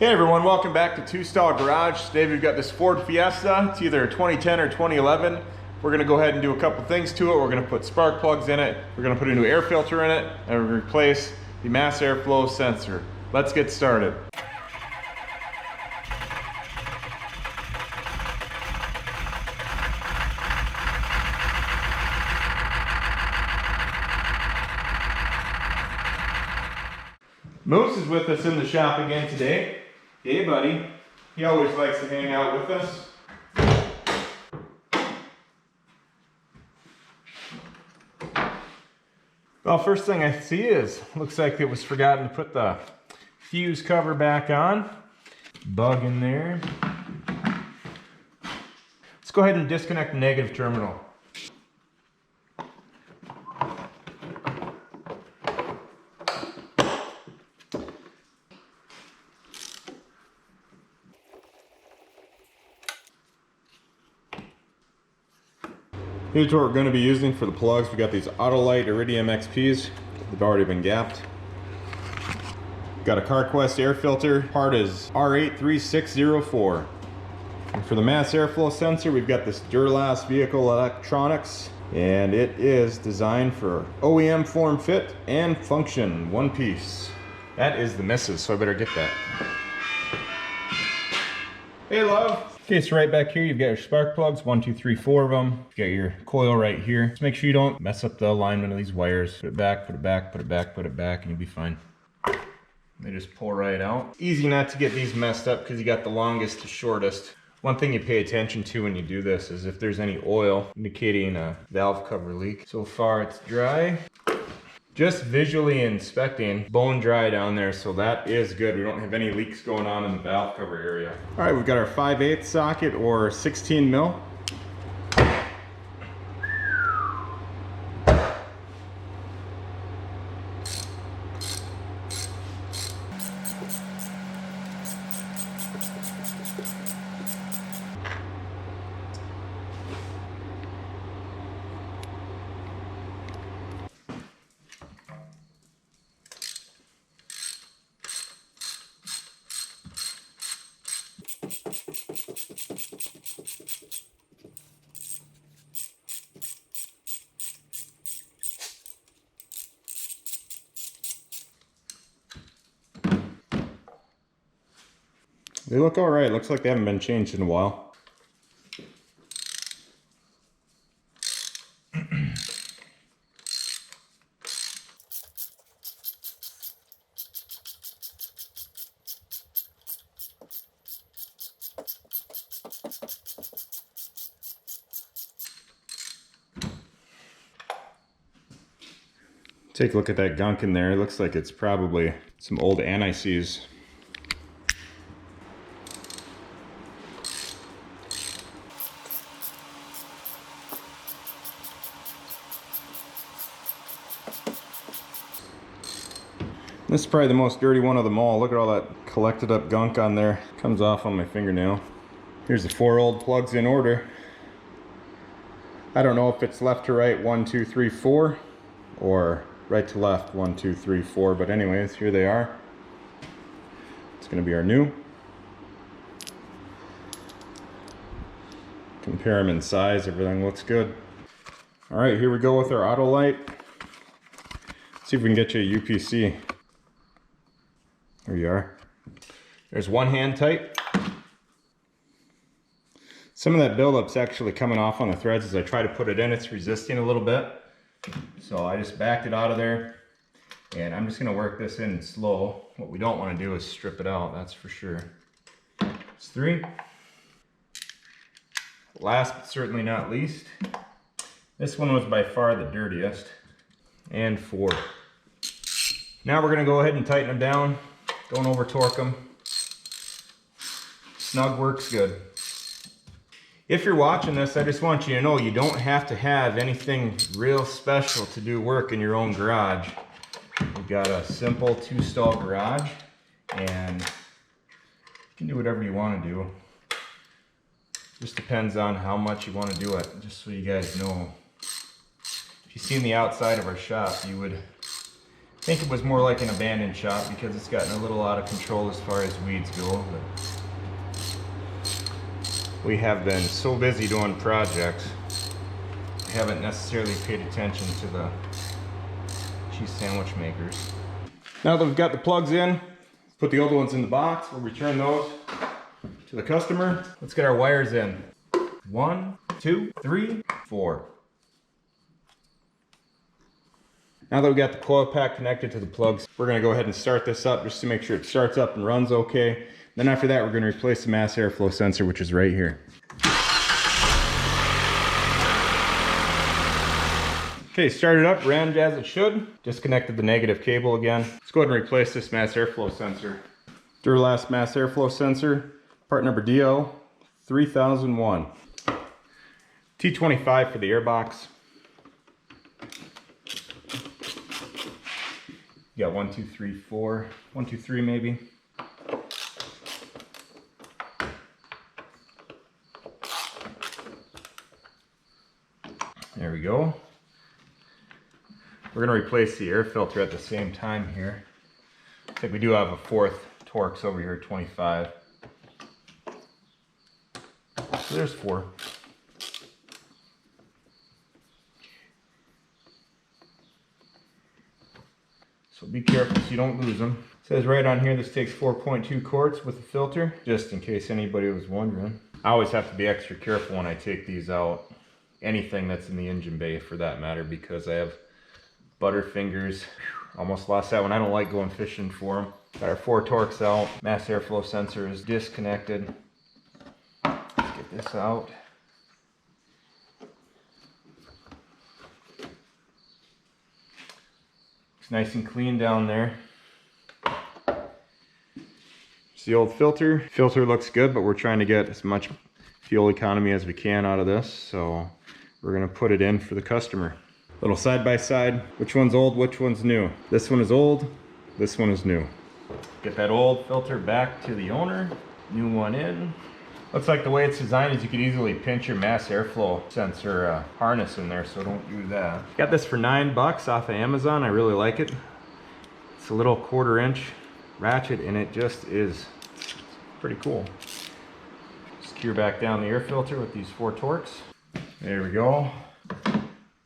Hey everyone, welcome back to Two Stall Garage. Today we've got this Ford Fiesta. It's either 2010 or 2011. We're going to go ahead and do a couple things to it. We're going to put spark plugs in it. We're going to put a new air filter in it, and we're going to replace the mass airflow sensor. Let's get started. Moose is with us in the shop again today. Hey buddy. He always likes to hang out with us. Well, first thing I see is, looks like it was forgotten to put the fuse cover back on. Bug in there. Let's go ahead and disconnect the negative terminal. Here's what we're going to be using for the plugs. We got these Autolite Iridium XPs. They've already been gapped. Got a CarQuest air filter. Part is R83604. And for the mass airflow sensor, we've got this Duralast Vehicle Electronics, and it is designed for OEM form, fit, and function. One piece. That is the missus, so I better get that. Hey, love. Okay, so right back here, you've got your spark plugs, 1, 2, 3, 4 of them. You got your coil right here. Just make sure you don't mess up the alignment of these wires. Put it back, put it back, put it back, put it back, and you'll be fine. They just pull right out. Easy not to get these messed up because you got the longest to shortest. One thing you pay attention to when you do this is if there's any oil indicating a valve cover leak. So far it's dry. Just visually inspecting, bone dry down there, so that is good. We don't have any leaks going on in the valve cover area. All right, we've got our 5/8 socket or 16 mil. They look all right. Looks like they haven't been changed in a while. Take a look at that gunk in there. It looks like it's probably some old anti-seize. This is probably the most dirty one of them all. Look at all that collected up gunk on there. Comes off on my fingernail. Here's the 4 old plugs in order. I don't know if it's left to right 1, 2, 3, 4 or right to left 1, 2, 3, 4, but anyways, here they are. It's going to be our new. Compare them in size, everything looks good. All right, here we go with our Autolite. See if we can get you a UPC. There you are. There's one hand tight. Some of that buildup's actually coming off on the threads as I try to put it in. It's resisting a little bit. So I just backed it out of there. And I'm just going to work this in slow. What we don't want to do is strip it out, that's for sure. It's 3. Last but certainly not least, this one was by far the dirtiest. And 4. Now we're going to go ahead and tighten them down. Don't over torque them. Snug works good. If you're watching this, I just want you to know you don't have to have anything real special to do work in your own garage. We've got a simple 2-stall garage, and you can do whatever you want to do. Just depends on how much you want to do it, just so you guys know. If you've seen the outside of our shop, you would I think it was more like an abandoned shop because it's gotten a little out of control as far as weeds go. But we have been so busy doing projects, we haven't necessarily paid attention to the cheese sandwich makers. Now that we've got the plugs in, put the old ones in the box. We'll return those to the customer. Let's get our wires in. 1, 2, 3, 4. Now that we got the coil pack connected to the plugs, we're gonna go ahead and start this up just to make sure it starts up and runs okay. Then after that, we're gonna replace the mass airflow sensor, which is right here. Okay, started up, ran as it should. Disconnected the negative cable again. Let's go ahead and replace this mass airflow sensor. Duralast mass airflow sensor, part number DL 3001. T25 for the airbox. You got 1, 2, 3, 4. 1, 2, 3 maybe. There we go. We're going to replace the air filter at the same time here. Looks like we do have a 4th Torx over here, 25. So there's 4. So be careful so you don't lose them. It says right on here this takes 4.2 quarts with the filter, just in case anybody was wondering. I always have to be extra careful when I take these out. Anything that's in the engine bay for that matter, because I have butterfingers. Almost lost that one. I don't like going fishing for them. Got our 4 Torx out. Mass airflow sensor is disconnected. Let's get this out. It's nice and clean down there. It's the old filter. Filter looks good, but we're trying to get as much fuel economy as we can out of this, so we're gonna put it in for the customer. Little side by side, which one's old, which one's new. This one is old, this one is new. Get that old filter back to the owner, new one in. Looks like the way it's designed is you could easily pinch your mass airflow sensor harness in there, so don't do that. Got this for $9 off of Amazon. I really like it. It's a little 1/4 inch ratchet and it just is pretty cool. Secure back down the air filter with these 4 Torx. There we go.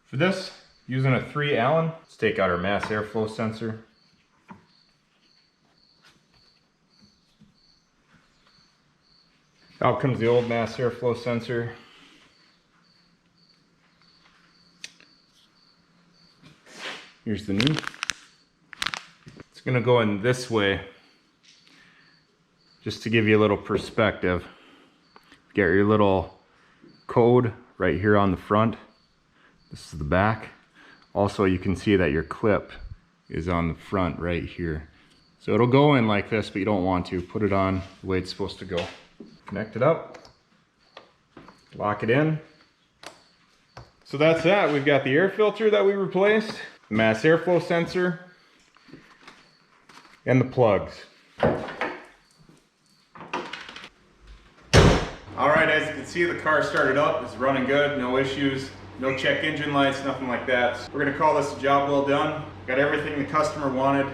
For this, using a 3 Allen, let's take out our mass airflow sensor. Out comes the old mass airflow sensor. Here's the new. It's gonna go in this way, just to give you a little perspective. Get your little code right here on the front. This is the back. Also, you can see that your clip is on the front right here. So it'll go in like this, but you don't want to. Put it on the way it's supposed to go. Connect it up, lock it in. So that's that. We've got the air filter that we replaced, the mass airflow sensor, and the plugs. All right, as you can see, the car started up. It's running good, no issues, no check engine lights, nothing like that. So we're gonna call this a job well done. Got everything the customer wanted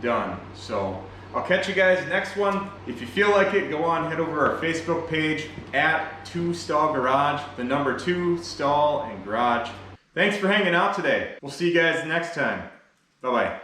done. So I'll catch you guys next one. If you feel like it, go on, head over our Facebook page at 2 Stall Garage, the number 2 Stall and Garage. Thanks for hanging out today. We'll see you guys next time. Bye-bye.